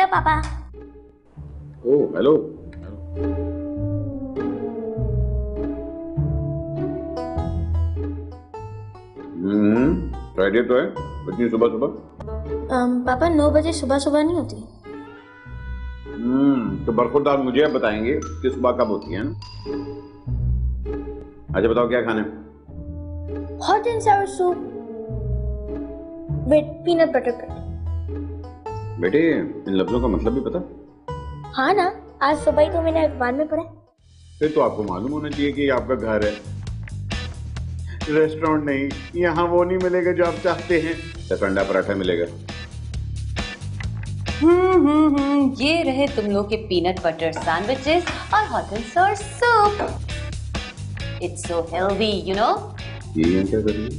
Hello पापा। Oh hello. Friday तो है, इतनी सुबह सुबह? पापा 9 बजे सुबह सुबह नहीं होती। तो बरखुरदार मुझे अब बताएंगे कि सुबह कब होती है ना। अच्छा बताओ क्या खाने? Hot and Sawar soup with peanut butter bread. बेटे इन लफ्जों का मतलब भी पता? हाँ ना, आज सुबह ही तो मैंने अखबार में पढ़ा। फिर तो आपको मालूम होना चाहिए कि आपका घर है, रेस्टोरेंट नहीं। यहाँ वो नहीं मिलेगा जो आप चाहते हैं, ठंडा पराठा मिलेगा। ये रहे तुम लोग के पीनट बटर सैंडविचेस और hot and sour soup. It's so healthy you know. ये क्या कर रही है?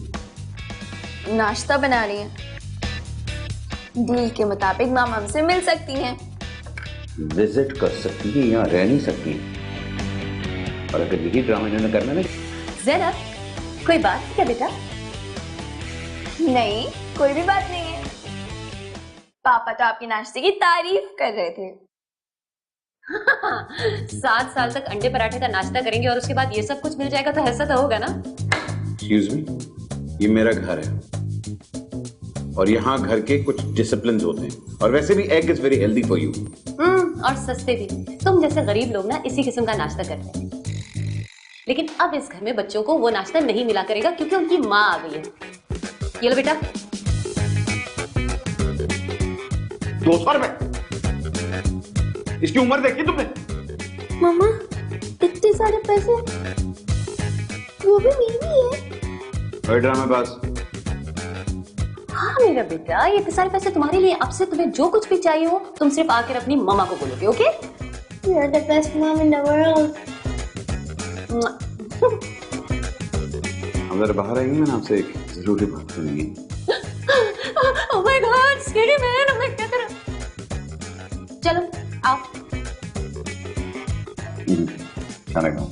नाश्ता बना रही है। डील के मुताबिक मामा हमसे मिल सकती हैं, विजिट कर सकती है, यहाँ रह नहीं सकती। और अगर यही ड्रामा इन्होंने करना ना। ज़ैनब कोई बात है क्या बेटा? नहीं कोई भी बात नहीं है। पापा तो आपके नाश्ते की तारीफ कर रहे थे। 7 साल तक अंडे पराठे का नाश्ता करेंगे और उसके बाद ये सब कुछ मिल जाएगा तो ऐसा तो होगा ना। एक्सक्यूज मी, ये मेरा घर है और यहाँ घर के कुछ डिसिप्लिन होते हैं। और वैसे भी egg is very healthy for you. और सस्ते भी। तुम जैसे गरीब लोग ना इसी किस्म का नाश्ता करते हैं, लेकिन अब इस घर में बच्चों को वो नाश्ता नहीं मिला करेगा क्योंकि उनकी माँ आ गई है। ये लो बेटा 200 रुपए। इसकी उम्र देखी तुमने? मम्मा इतने सारे पैसे, वो भी मेरी है। ड्रामे पास। हाँ मेरा बेटा, ये सारे पैसे तुम्हारे लिए। अब से तुम्हें जो कुछ भी चाहिए हो तुम सिर्फ आकर अपनी मम्मा को बोलोगे, okay? You're the best mom in the world. हम जरा बाहर आएंगे, मैंने आपसे एक जरूरी बात करनी है। Oh my God, scary man, अब मैं क्या करूं? चलो आओ। खाना खाओ।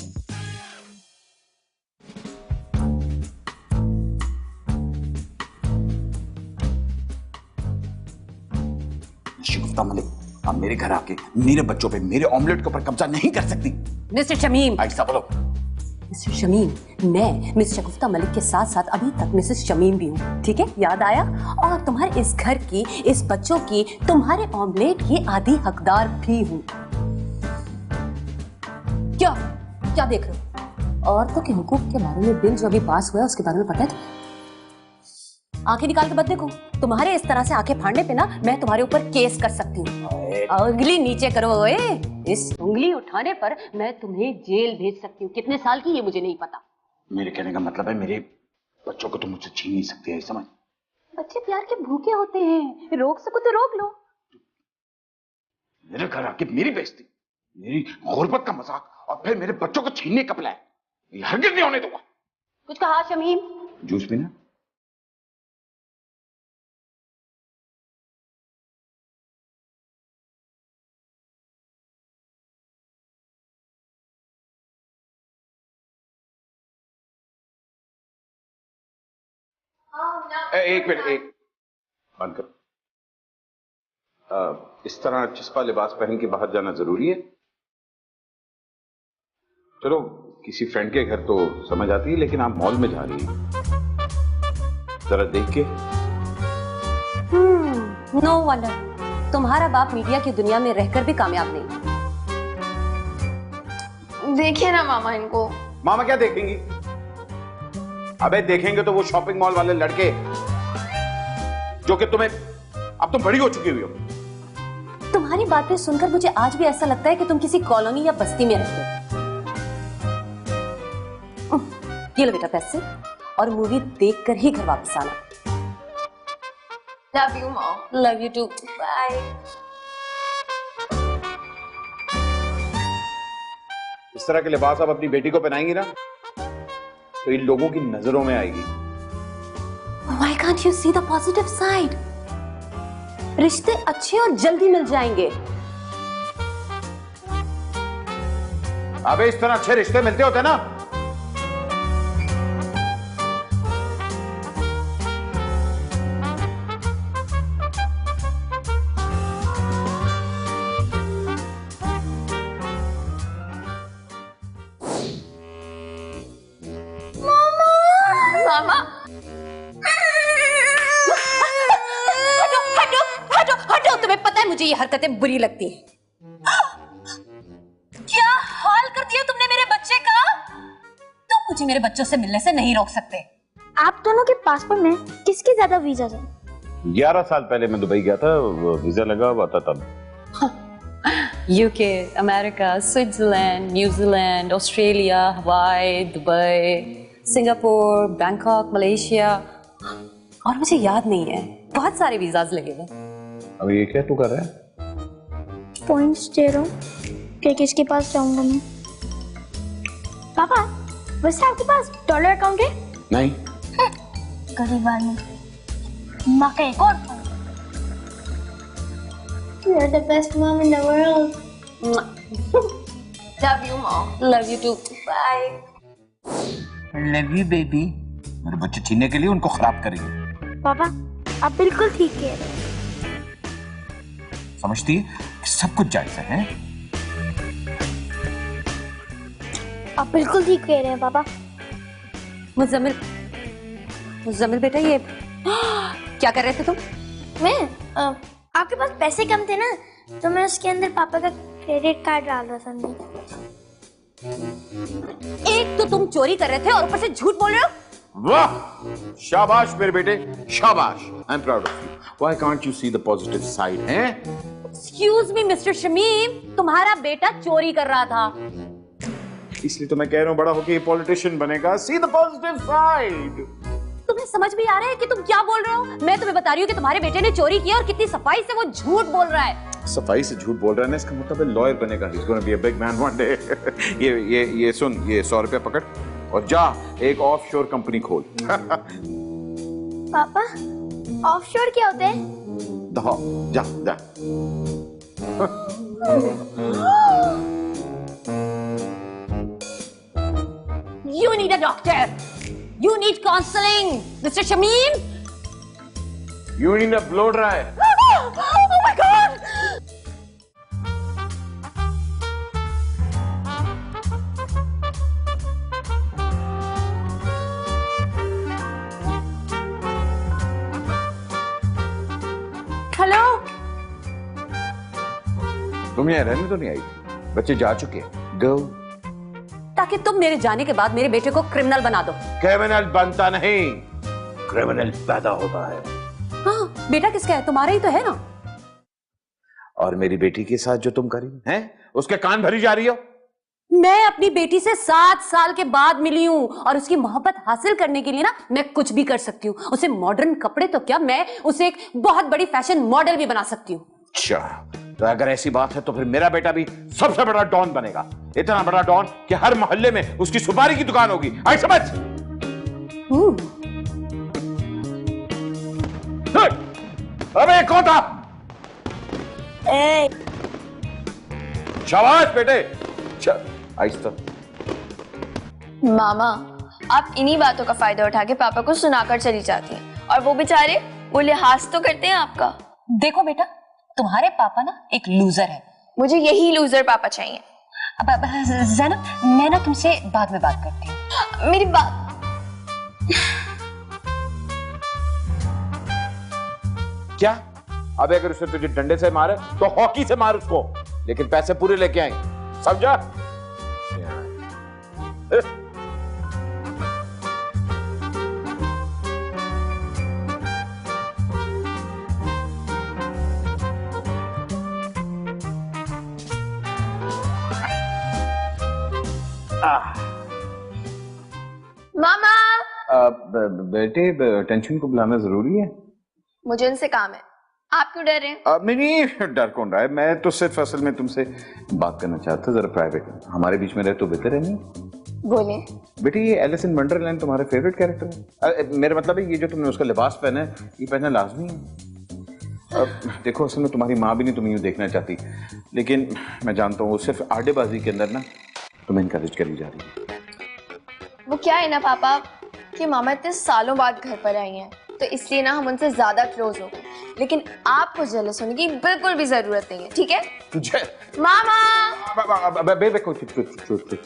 शगुफ्ता मलिक, आप मेरे घर आके मेरे बच्चों पे, मेरे ऑमलेट के ऊपर कब्जा नहीं कर सकती। मिस्टर शमीम। ऐसा बोलो। मिस्टर शमीम, मैं मिस शगुफ्ता मलिक के साथ साथ अभी तक मिसेस शमीम भी हूँ, ठीक है? याद आया? और तुम्हारे इस घर की, इस बच्चों की, तुम्हारे ऑमलेट की आधी हकदार भी हूँ। क्या क्या देख रहे हो? औरतों के हुकूक के बारे में बिल जो अभी पास हुआ है उसके बारे में पता है? आंखें निकाल के मत देखो। तुम्हारे इस तरह से आंखें फाड़ने पे ना मैं तुम्हारे ऊपर केस कर सकती हूँ। उंगली नीचे करो ओए। इस उंगली उठाने पर मैं तुम्हें जेल भेज सकती हूँ। कितने साल की ये मुझे नहीं पता। मेरे कहने का मतलब है मेरे बच्चों को तुम मुझसे छीन नहीं सकती है, समझ? बच्चे प्यार के भूखे होते हैं, रोक सको तो रोक लो। मेरे घर आके मेरी बेइज्जती, मेरी गुर्बत का मजाक और फिर मेरे बच्चों को छीनने का प्लान, ये हरगिज़ नहीं होने दूंगा। कुछ कहा शमीम? जूस पीना? एक मिनट, एक बंद करो। इस तरह चिस्पा लिबास पहन के बाहर जाना जरूरी है? चलो किसी फ्रेंड के घर तो समझ आती है, लेकिन आप मॉल में जा रही हैं, जरा देख के। नो वंडर, तुम्हारा बाप मीडिया की दुनिया में रहकर भी कामयाब नहीं। देखिए ना मामा इनको। मामा क्या देखेंगी? अबे देखेंगे तो वो शॉपिंग मॉल वाले लड़के जो कि तुम्हें, अब तुम बड़ी हो चुकी हुई हो। तुम्हारी बातें सुनकर मुझे आज भी ऐसा लगता है कि तुम किसी कॉलोनी या बस्ती में रहते हो। ये लो बेटा पैसे, और मूवी देखकर ही घर वापस आना। Love you mom. Love you too. Bye. इस तरह के लिबास आप अपनी बेटी को पहनाएंगी ना तो इन लोगों की नजरों में आएगी। Why can't you see the positive side? रिश्ते अच्छे और जल्दी मिल जाएंगे। अबे इस तरह अच्छे रिश्ते मिलते होते ना। मुझे ये हरकतें बुरी लगती हैं। क्या हाल कर दिया तुमने मेरे बच्चे का? तुम मुझे मेरे बच्चों से मिलने से नहीं रोक सकते। आप दोनों के पासपोर्ट में किसके ज्यादा वीजा है? 11 साल पहले मैं दुबई गया था, वीजा लगा हुआ था तब। UK, America, Switzerland, New Zealand, Australia, हवाई, दुबई, सिंगापुर, बैंकॉक, मलेशिया, और मुझे याद नहीं है, बहुत सारे वीजाज लगे हुए। अब ये क्या तू कर रहा है? पॉइंट्स दे रहा हूँ कि किसके पास जाऊंगा मैं। पापा, वैसे आपके पास डॉलर अकाउंट है? नहीं। गरीब आदमी। माँ का एक और phone. You're the best mom in the world. Love you, Mom. Love you too. Bye. Love you baby. मेरे बच्चे छीनने के लिए उनको खराब करेंगे। पापा, आप बिल्कुल ठीक कह रहे हैं। समझती है कि सब कुछ जायज है? आप बिल्कुल ठीक कह रहे हैं पापा। मुज़म्मिल बेटा, ये क्या कर रहे थे तुम? मैं आपके पास पैसे कम थे ना, तो मैं उसके अंदर पापा का क्रेडिट कार्ड डाल रहा था अंदर। एक तो तुम चोरी कर रहे थे और ऊपर से झूठ बोल रहे हो। वाह, शाबाश मेरे बेटे, शाबाश। I am proud of you. Why can't you see the positive side? हैं? एक्सक्यूज मी मिस्टर शमीम, तुम्हारा बेटा चोरी कर रहा था। इसलिए तो मैं कह रहा हूँ बड़ा होके ये पॉलिटिशियन बनेगा। See the positive side. तुम्हें समझ भी आ रहा है कि तुम क्या बोल रहे हो? मैं तुम्हें बता रही हूँ कि तुम्हारे बेटे ने चोरी किया और कितनी सफाई से वो झूठ बोल रहा है। सफाई से झूठ बोल रहा है ना, इसका मतलब लॉयर बनेगा। He's gonna be a big man one day. ये सुन, ये 100 रुपया पकड़ और जा एक ऑफशोर कंपनी खोल। पापा, ऑफशोर क्या होते हैं? दहा, जा जा। You need a doctor. You need counseling, Mr. Shameem. You need a blow dry. Oh my God! Hello. तुम यहाँ रहने तो नहीं आई थी? बच्चे जा चुके हैं। Go. ताकि तुम मेरे जाने के बाद मेरे बेटे को क्रिमिनल बना दो। क्रिमिनल बनता नहीं, क्रिमिनल पैदा होता है। हाँ, बेटा किसका है? तुम्हारा ही तो है ना। और मेरी बेटी के साथ जो तुम करी हैं, उसके कान भरी जा रही हो। मैं अपनी बेटी से 7 साल के बाद मिली हूँ और उसकी मोहब्बत हासिल करने के लिए ना मैं कुछ भी कर सकती हूँ। उसे मॉडर्न कपड़े तो क्या, मैं उसे एक बहुत बड़ी फैशन मॉडल भी बना सकती हूँ। अच्छा, तो अगर ऐसी बात है तो फिर मेरा बेटा भी सबसे बड़ा डॉन बनेगा। इतना बड़ा डॉन कि हर मोहल्ले में उसकी सुपारी की दुकान होगी। आई समझ? अबे कौन था? शाबाश बेटे। आहिस्ता। मामा, आप इन्हीं बातों का फायदा उठा के पापा को सुनाकर चली जाती हैं और वो बेचारे वो लिहाज तो करते हैं आपका। देखो बेटा, तुम्हारे पापा ना एक लूजर है। मुझे यही लूजर पापा चाहिए। अब ज़ैनब, मैं ना तुमसे बाद में बात करती हूँ। मेरी बात। क्या? अबे अगर उसने तुझे डंडे से मारे तो हॉकी से मार उसको, लेकिन पैसे पूरे लेके आए। समझा? मामा, बेटे टेंशन को बुलाना जरूरी है। मुझे उनसे काम है, आप क्यों डर रहे हैं? नहीं, डर कौन रहा है? मैं तो सिर्फ असल में तुमसे बात करना चाहता, जरा प्राइवेट। हमारे बीच में रहे तो बेहतर है नहीं? बोले। बेटी, ये एलिस इन वंडरलैंड तुम्हारे फेवरेट कैरेक्टर है। मेरा मतलब है ये जो तुमने उसका लिबास पहना है, ये पहनना लाजमी है। देखो, असल में तुम्हारी माँ भी नहीं तुम्हें यूँ देखना चाहती, लेकिन मैं जानता हूँ वो सिर्फ आड़ेबाजी के अंदर ना तुम्हें इनकरेज करी जा रही है। वो क्या है ना पापा कि मामा इतने सालों बाद घर पर आई हैं, तो इसलिए ना हम उनसे ज्यादा क्लोज हो गए। लेकिन आपको जेलस होने की बिल्कुल भी जरूरत नहीं है, ठीक है? तुझे मामा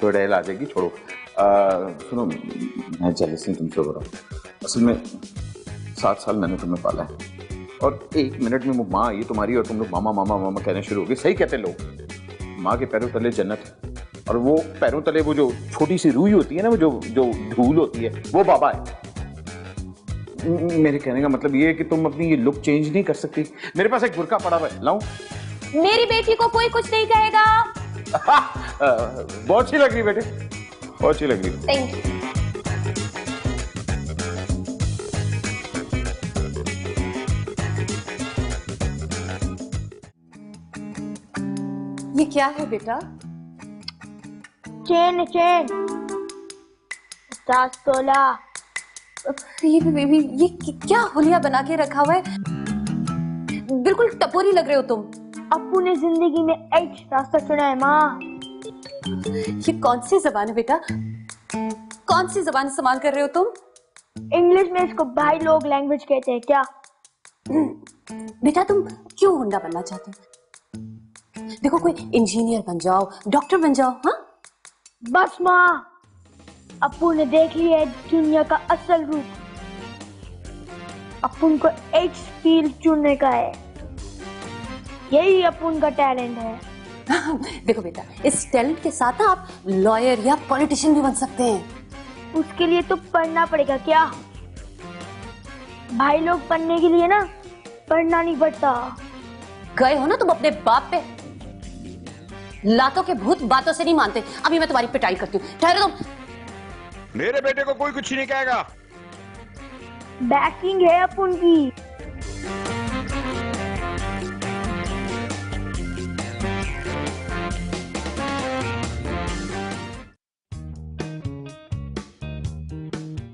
थोड़ा आ जाएगी, छोड़ो। सुनो, मैं जेलस नहीं तुमसे हो रहा हूँ। असल में 7 साल मैंने तुम्हें पाला है, और 1 मिनट में वो माँ आई तुम्हारी और तुम लोग मामा मामा मामा कहने शुरू हो गए। सही कहते लोग, माँ के पैरों तले जन्नत है, और वो पैरों तले वो जो छोटी सी रूई होती है ना, वो जो जो धूल होती है, वो बाबा है। मेरे कहने का मतलब ये है कि तुम अपनी ये लुक चेंज नहीं कर सकती। मेरे पास एक बुर्का पड़ा हुआ है, लाऊं? मेरी बेटी को कोई कुछ नहीं कहेगा। बहुत अच्छी लग रही बेटे, बहुत अच्छी लग रही। Thank you. ये क्या है बेटा? चेन चेन 10 तोला। ये क्या हुलिया बना के रखा हुआ है? बिल्कुल टपोरी लग रहे हो तुम। अपू ने जिंदगी में एक रास्ता चुना है माँ। ये कौन सी जबान है बेटा? कौन सी जबान इस्तेमाल कर रहे हो तुम? इंग्लिश में इसको भाई लोग लैंग्वेज कहते हैं क्या? बेटा तुम क्यों हुंडा बनना चाहते हो? देखो कोई इंजीनियर बन जाओ, डॉक्टर बन जाओ। हाँ बस माँ, अप्पू ने देख लिया है दुनिया का असल रूप। अपुन को एक फील्ड चुनने का है, यही अपुन का टैलेंट है। देखो बेटा, इस टैलेंट के साथ ना आप लॉयर या पॉलिटिशियन भी बन सकते हैं। उसके लिए तो पढ़ना पड़ेगा क्या? भाई लोग बनने के लिए ना पढ़ना नहीं पड़ता। गए हो ना तुम अपने बाप पे। लातों के भूत बातों से नहीं मानते। अभी मैं तुम्हारी पिटाई करती हूँ, ठहरो तुम। मेरे बेटे को कोई कुछ नहीं कहेगा। बैकिंग है अपुन की।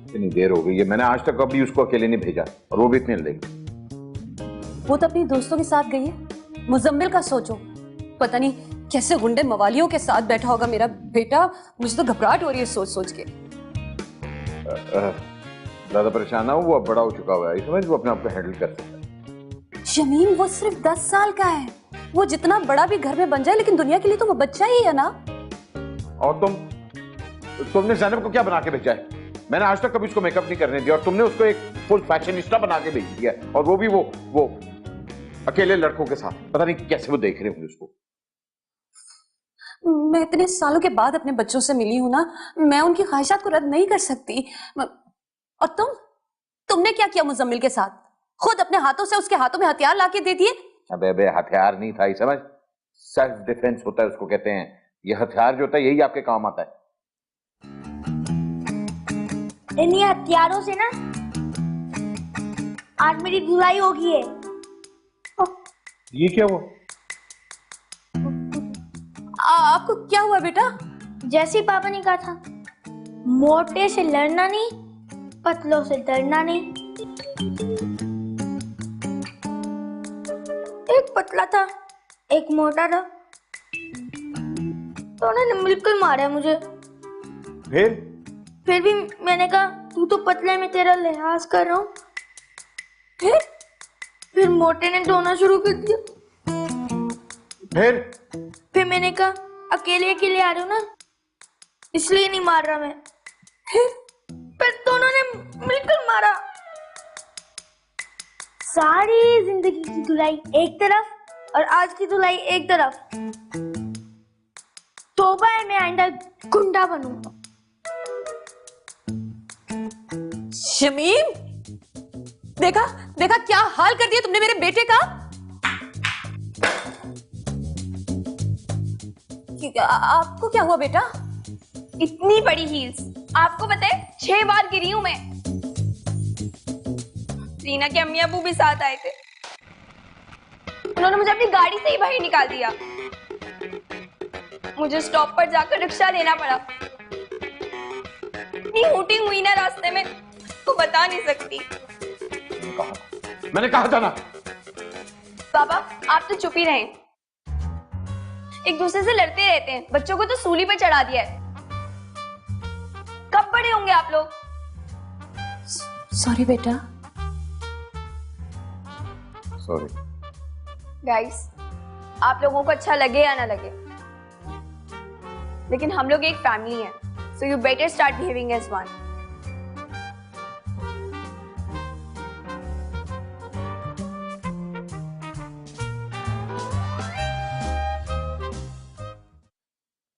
इतनी देर हो गई है, मैंने आज तक कभी उसको अकेले नहीं भेजा, और वो भी इतने लेट। वो तो अपनी दोस्तों के साथ गई है। मुजम्मिल का सोचो, पता नहीं कैसे गुंडे मवालियों के साथ बैठा होगा मेरा बेटा। मुझे तो घबराहट हो रही है सोच सोच के। ज्यादा परेशान ना हो, वो अब बड़ा हो चुका हुआ है, समझ, वो अपने आप को हैंडल कर सकता है। शमीम वो सिर्फ 10 साल का है। वो जितना बड़ा भी घर में बन जाए, लेकिन दुनिया के लिए तो वो बच्चा ही है ना। और तुमने ज़ैनब को क्या बना के भेजा है? मैंने आज तक कभी उसको मेकअप नहीं करने दिया, और तुमने उसको एक फुल फैशनिस्टा बना के भेज दिया, और वो भी वो अकेले लड़कों के साथ। पता नहीं कैसे वो देख रहे होंगे उसको। मैं इतने सालों के बाद अपने बच्चों से मिली हूं ना, मैं उनकी ख्वाहिशात को रद्द नहीं कर सकती। और तुमने क्या किया मुजम्मिल के साथ? खुद अपने हाथों से उसके हाथों में हथियार लाके दे दिए। अबे हथियार नहीं था, ये समझ, सेल्फ डिफेंस होता है उसको कहते हैं। ये हथियार जो होता है यही आपके काम आता है। इन्हीं हथियारों से ना आज मेरी धुलाई होगी है। ये क्या हुआ? आपको क्या हुआ बेटा? जैसे ही पापा ने कहा था, मोटे से लड़ना नहीं, पतलों से डरना नहीं। एक पतला था, एक मोटा था, तो उन्होंने बिल्कुल मारा मुझे। फिर भी मैंने कहा तू तो पतले में, तेरा लिहाज कर रहा हूँ। फिर मोटे ने रोना शुरू कर दिया। फिर मैंने कहा अकेले अकेले आ रहे हो ना, इसलिए नहीं मार रहा मैं। फिर दोनों ने मिलकर मारा। सारी जिंदगी की धुलाई एक तरफ और आज की धुलाई एक तरफ। तौबा है मैं आइंदा गुंडा बनूंगा। शमीम, देखा देखा क्या हाल कर दिया तुमने मेरे बेटे का। आपको क्या हुआ बेटा? इतनी बड़ी हील्स, आपको पता है 6 बार गिरी हूं मैं। रीना के अम्मी अबू भी साथ आए थे, उन्होंने मुझे अपनी गाड़ी से ही बाहर निकाल दिया। मुझे स्टॉप पर जाकर रिक्शा लेना पड़ा। इतनी हूटिंग हुई ना रास्ते में, तो बता नहीं सकती। मैंने कहा था ना। पापा आप तो चुप ही रहे, एक दूसरे से लड़ते रहते हैं। बच्चों को तो सूली पे चढ़ा दिया है। कब बड़े होंगे आप लोग? सॉरी बेटा। सॉरी गाइस, आप लोगों को अच्छा लगे या ना लगे, लेकिन हम लोग एक फैमिली है, so you better start behaving as one.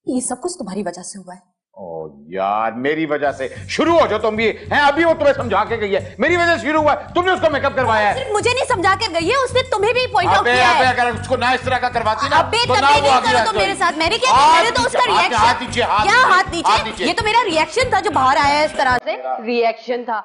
ये सब कुछ तुम्हारी वजह से हुआ है। ओ यार, मेरी वजह से शुरू हो जाओ तुम भी हैं। अभी वो तुम्हें समझा के गई है, मेरी वजह से शुरू हुआ है। तुमने उसको मेकअप करवाया है। सिर्फ मुझे नहीं समझा कर गई है, उसने तुम्हें भी पॉइंट आउट किया है। अगर उसको ना इस तरह का करवाती ना अबे तो ना वो आगे करो तो मेरे साथ। मैंने क्या किया? मैंने तो उसका रिएक्शन। हाथ नीचे, क्या हाथ नीचे? ये तो मेरा रिएक्शन था जो बाहर आया है इस तरह से। रिएक्शन था।